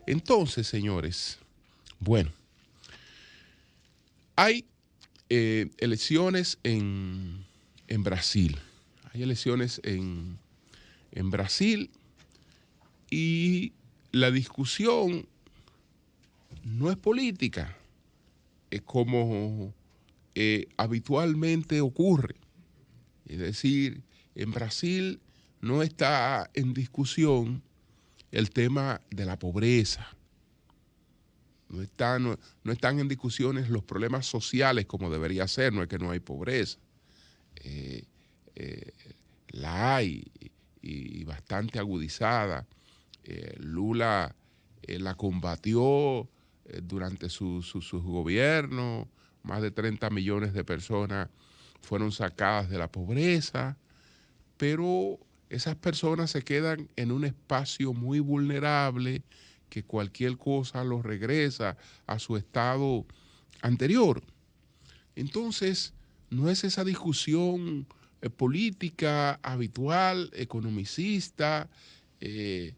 Entonces, señores, bueno, hay elecciones en Brasil. Hay elecciones en Brasil y la discusión no es política, es como habitualmente ocurre. Es decir, en Brasil no está en discusión el tema de la pobreza. No están en discusiones los problemas sociales como debería ser, no es que no hay pobreza. Eh, eh, la hay y bastante agudizada. Lula la combatió durante su gobierno. Más de 30 millones de personas fueron sacadas de la pobreza, pero esas personas se quedan en un espacio muy vulnerable que cualquier cosa los regresa a su estado anterior. Entonces, no es esa discusión política habitual, economicista, que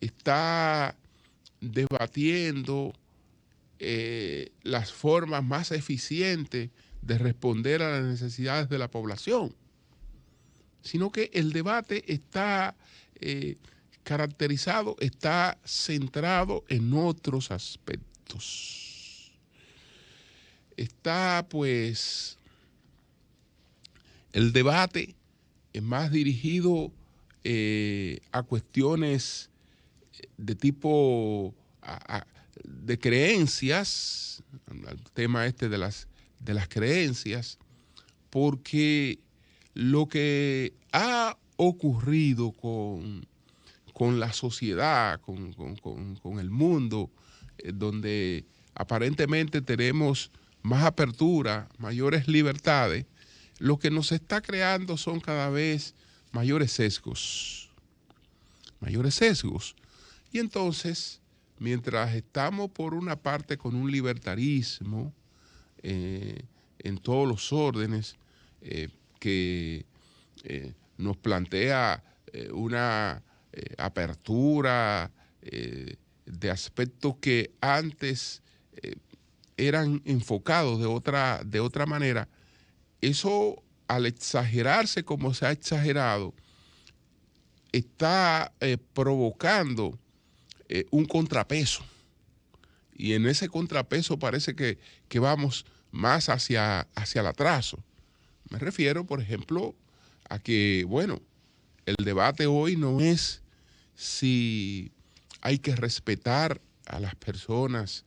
está debatiendo las formas más eficientes de responder a las necesidades de la población, sino que el debate está caracterizado, está centrado en otros aspectos. Está, pues, el debate es más dirigido a cuestiones de tipo de creencias, al tema este de las creencias, porque lo que ha ocurrido con la sociedad, con el mundo, donde aparentemente tenemos más apertura, mayores libertades, lo que nos está creando son cada vez mayores sesgos. Mayores sesgos. Y entonces, mientras estamos por una parte con un libertarismo en todos los órdenes que nos plantea una apertura de aspectos que antes eran enfocados de otra manera, eso al exagerarse como se ha exagerado, está provocando un contrapeso. Y en ese contrapeso parece que vamos más hacia el atraso. Me refiero, por ejemplo, a que, bueno, el debate hoy no es si hay que respetar a las personas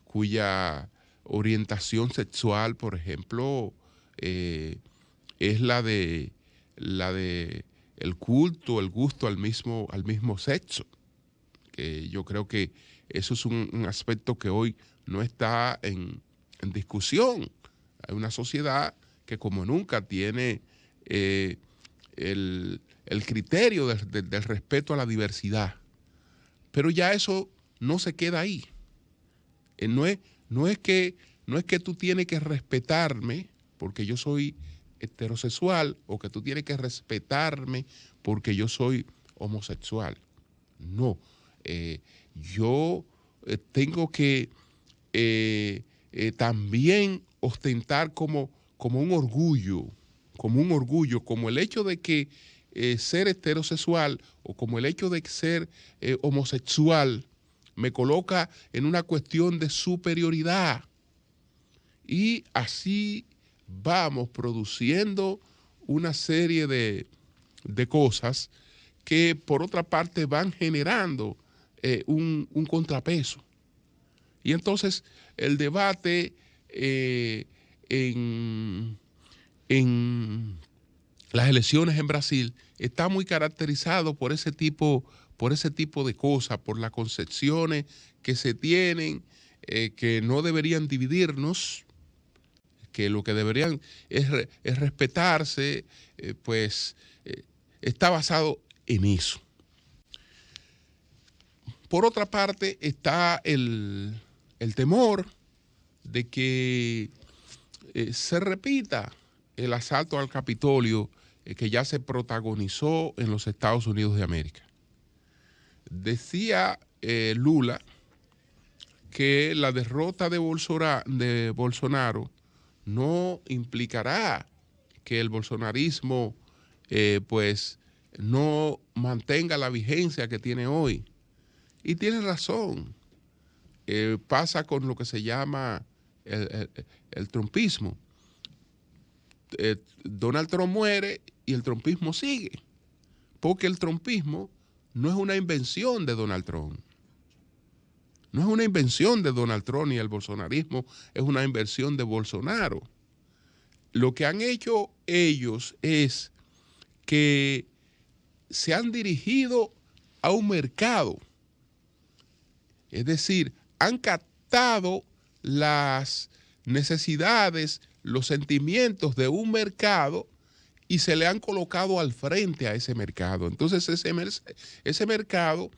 cuya orientación sexual, por ejemplo, es la de el culto, el gusto al mismo sexo. Que yo creo que eso es un aspecto que hoy no está en discusión. Hay una sociedad que como nunca tiene el criterio del respeto a la diversidad. Pero ya eso no se queda ahí. No es que tú tienes que respetarme porque yo soy heterosexual o que tú tienes que respetarme porque yo soy homosexual. No. Yo tengo que también ostentar como un orgullo, como el hecho de que ser heterosexual o como el hecho de ser homosexual me coloca en una cuestión de superioridad. Y así vamos produciendo una serie de cosas que por otra parte van generando un contrapeso. Y entonces el debate en las elecciones en Brasil está muy caracterizado por ese tipo de cosas, por las concepciones que se tienen, que no deberían dividirnos, que lo que deberían es respetarse, está basado en eso. Por otra parte está el temor de que se repita el asalto al Capitolio que ya se protagonizó en los Estados Unidos de América. Decía Lula que la derrota de Bolsonaro no implicará que el bolsonarismo pues no mantenga la vigencia que tiene hoy. Y tiene razón. Pasa con lo que se llama el trumpismo. Donald Trump muere y el trumpismo sigue, porque el trumpismo no es una invención de Donald Trump. No es una invención de Donald Trump, ni el bolsonarismo es una invención de Bolsonaro. Lo que han hecho ellos es que se han dirigido a un mercado. Es decir, han captado las necesidades, los sentimientos de un mercado y se le han colocado al frente a ese mercado. Entonces ese mercado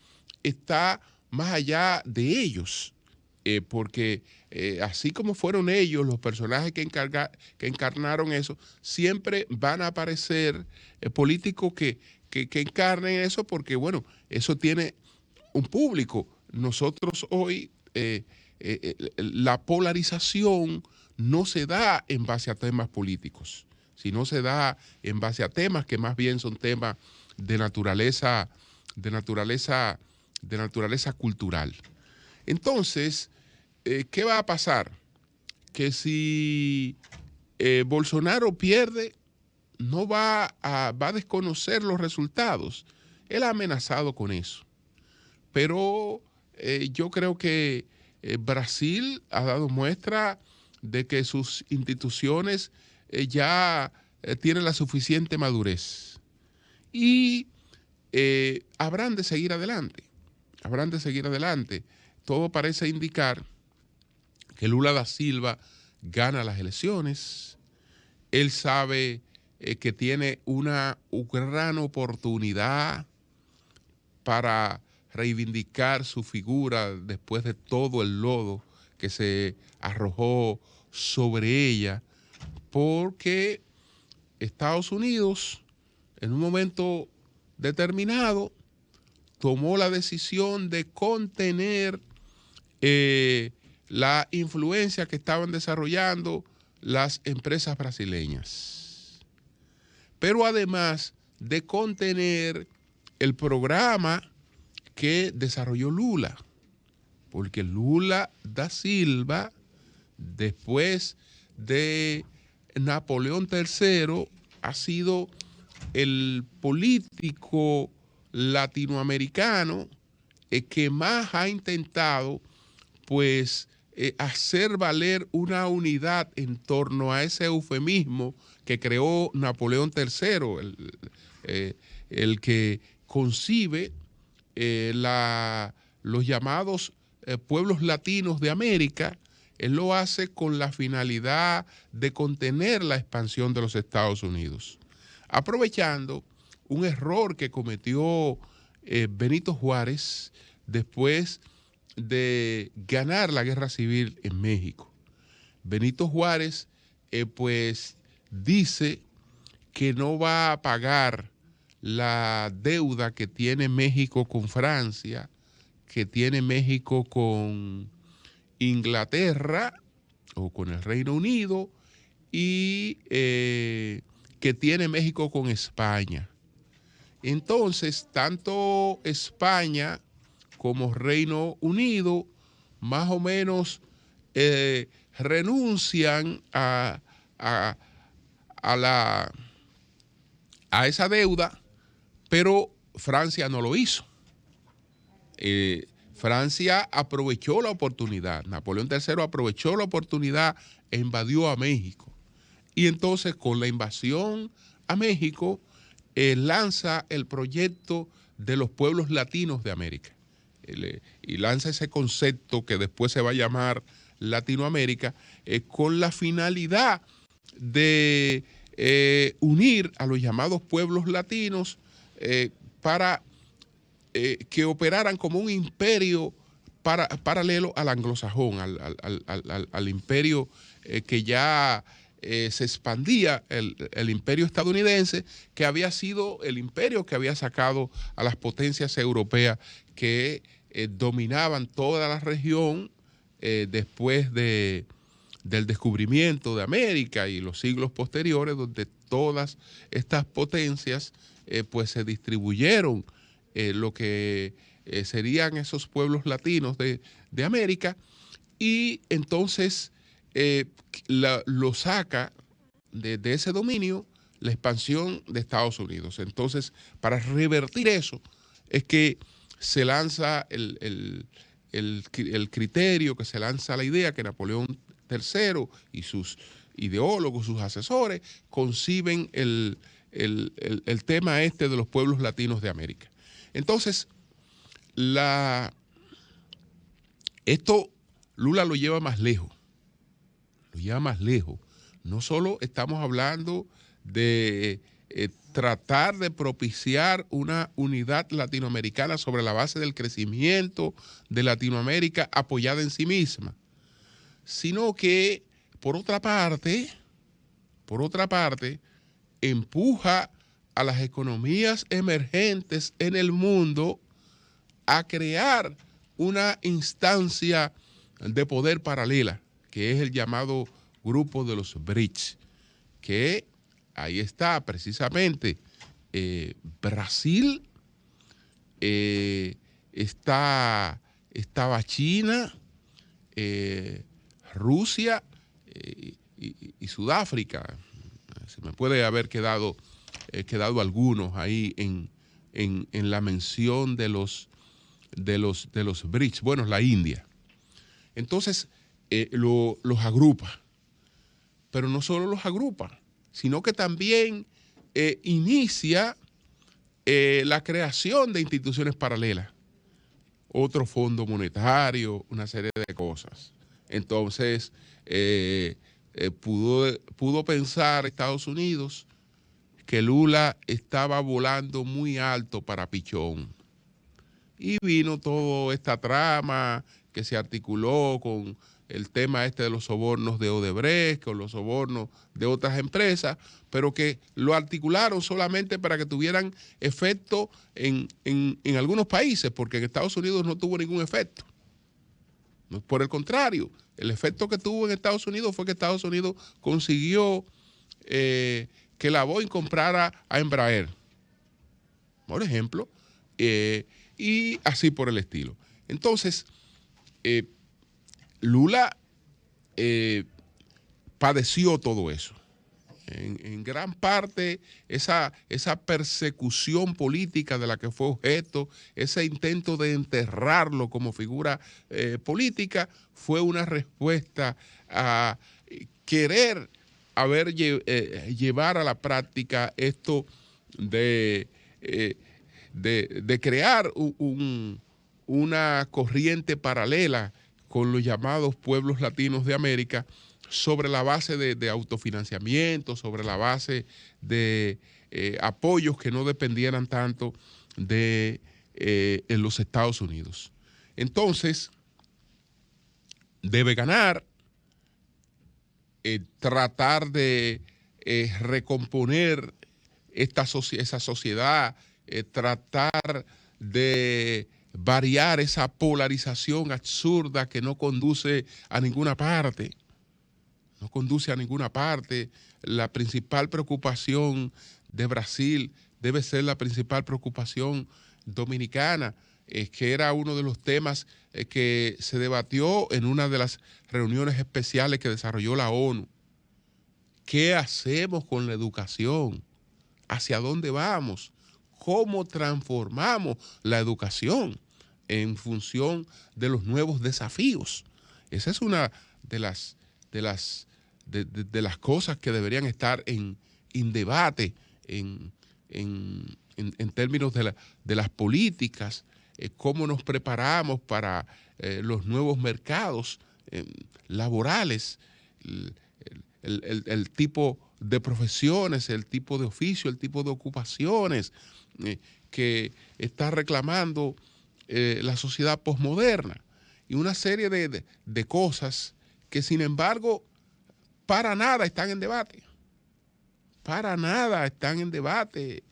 está más allá de ellos, porque así como fueron ellos los personajes que encarnaron eso, siempre van a aparecer políticos que encarnen eso, porque bueno, eso tiene un público. Nosotros hoy, la polarización no se da en base a temas políticos, sino se da en base a temas que más bien son temas de naturaleza cultural. Entonces, ¿qué va a pasar? Que si Bolsonaro pierde, no va a desconocer los resultados. Él ha amenazado con eso. Pero yo creo que Brasil ha dado muestra de que sus instituciones ya tienen la suficiente madurez. Y habrán de seguir adelante. Habrán de seguir adelante. Todo parece indicar que Lula da Silva gana las elecciones. Él sabe que tiene una gran oportunidad para reivindicar su figura después de todo el lodo que se arrojó sobre ella, porque Estados Unidos en un momento determinado tomó la decisión de contener la influencia que estaban desarrollando las empresas brasileñas, pero además de contener el programa que desarrolló Lula, porque Lula da Silva, después de Napoleón III, ha sido el político latinoamericano que más ha intentado pues hacer valer una unidad en torno a ese eufemismo que creó Napoleón III, el que concibe los llamados pueblos latinos de América. Él lo hace con la finalidad de contener la expansión de los Estados Unidos, aprovechando un error que cometió Benito Juárez después de ganar la guerra civil en México. Benito Juárez pues dice que no va a pagar la deuda que tiene México con Francia, que tiene México con Inglaterra o con el Reino Unido y que tiene México con España. Entonces, tanto España como Reino Unido más o menos renuncian a esa deuda, pero Francia no lo hizo. Francia aprovechó la oportunidad, Napoleón III aprovechó la oportunidad e invadió a México. Y entonces con la invasión a México lanza el proyecto de los pueblos latinos de América. Y lanza ese concepto que después se va a llamar Latinoamérica, con la finalidad de unir a los llamados pueblos latinos para que operaran como un imperio paralelo al anglosajón, al imperio que ya se expandía el imperio estadounidense, que había sido el imperio que había sacado a las potencias europeas que dominaban toda la región después del descubrimiento de América y los siglos posteriores, donde todas estas potencias pues se distribuyeron lo que serían esos pueblos latinos de América, y entonces lo saca de ese dominio la expansión de Estados Unidos. Entonces, para revertir eso, es que se lanza el criterio, que se lanza la idea que Napoleón III y sus ideólogos, sus asesores, conciben el tema este de los pueblos latinos de América. Entonces, esto Lula lo lleva más lejos. Lo lleva más lejos. No solo estamos hablando de tratar de propiciar una unidad latinoamericana sobre la base del crecimiento de Latinoamérica apoyada en sí misma, sino que, por otra parte, empuja a las economías emergentes en el mundo a crear una instancia de poder paralela, que es el llamado grupo de los BRICS, que ahí está precisamente Brasil, estaba China, Rusia y Sudáfrica. Se me puede haber quedado algunos ahí en la mención de los BRICS. Bueno, la India. Entonces, los agrupa. Pero no solo los agrupa, sino que también inicia la creación de instituciones paralelas, otro fondo monetario, una serie de cosas. Entonces, pudo pensar Estados Unidos que Lula estaba volando muy alto para pichón. Y vino toda esta trama que se articuló con el tema este de los sobornos de Odebrecht, con los sobornos de otras empresas, pero que lo articularon solamente para que tuvieran efecto en algunos países, porque en Estados Unidos no tuvo ningún efecto. Por el contrario, el efecto que tuvo en Estados Unidos fue que Estados Unidos consiguió que la Boeing comprara a Embraer, por ejemplo, y así por el estilo. Entonces, Lula padeció todo eso. En gran parte, esa persecución política de la que fue objeto, ese intento de enterrarlo como figura política, fue una respuesta a querer llevar a la práctica esto de crear una corriente paralela con los llamados pueblos latinos de América, sobre la base de autofinanciamiento, sobre la base de apoyos que no dependieran tanto de en los Estados Unidos. Entonces, debe ganar, tratar de recomponer esa sociedad, tratar de variar esa polarización absurda que no conduce a ninguna parte. No conduce a ninguna parte. La principal preocupación de Brasil debe ser la principal preocupación dominicana, que era uno de los temas que se debatió en una de las reuniones especiales que desarrolló la ONU. ¿Qué hacemos con la educación? ¿Hacia dónde vamos? ¿Cómo transformamos la educación en función de los nuevos desafíos? Esa es una de las cosas que deberían estar en debate en términos de las políticas, cómo nos preparamos para los nuevos mercados laborales, el tipo de profesiones, el tipo de oficio, el tipo de ocupaciones que está reclamando la sociedad posmoderna, y una serie de cosas que, sin embargo, para nada están en debate. Para nada están en debate.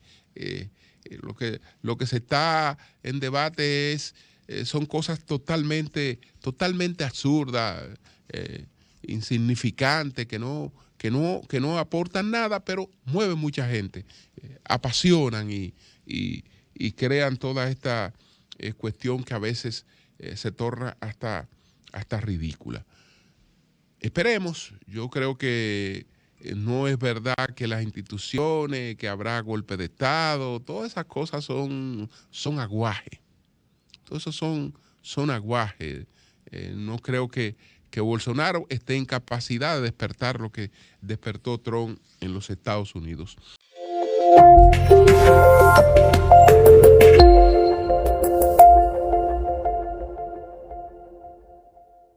Lo que se está en debate son cosas totalmente absurdas, insignificantes, que no aportan nada, pero mueven mucha gente, apasionan y crean toda esta cuestión que a veces se torna hasta ridícula. Esperemos, yo creo que no es verdad que las instituciones, que habrá golpe de Estado, todas esas cosas son aguajes. Todo eso son aguajes. No creo que Bolsonaro esté en capacidad de despertar lo que despertó Trump en los Estados Unidos.